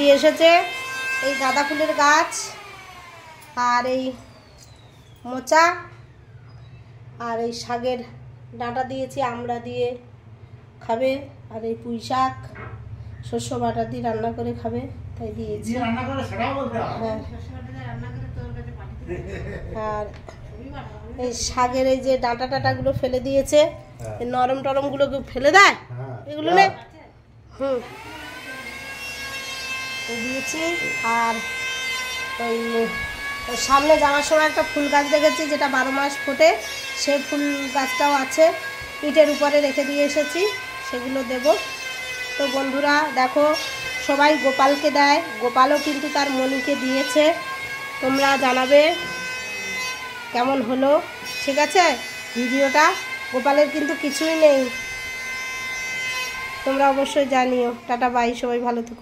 দিয়ে এসেছে এই গাঁদা ফুলের গাছ, আর এই মোচা, আর এই শাকের ডাঁটা দিয়েছি, আমড়া দিয়ে খাবে, আর এই পুঁই শাক শস্য বাটা দিয়ে রান্না করে খাবে, তাই দিয়েছি। হ্যাঁ, আর এই শাকের এই যে ডাঁটা টাটাগুলো ফেলে দিয়েছে, নরম টরমগুলো ফেলে দেয়, এগুলো নে দিয়েছি। আর ওই সামনে যাওয়ার সময় একটা ফুল গাছ দেখেছি যেটা 12 মাস ফোটে, সেই ফুল গাছটাও আছে, ইটের উপরে রেখে দিয়ে এসেছি, সেগুলো দেব। তো বন্ধুরা দেখো, সবাই গোপালকে দেয়, গোপালও কিন্তু তার মণিকে দিয়েছে, তোমরা জানাবে কেমন হলো, ঠিক আছে? ভিডিওটা গোপালের কিন্তু কিছুই নেই, তোমরা অবশ্যই জানিও। টাটা বাই, সবাই ভালো থেকো।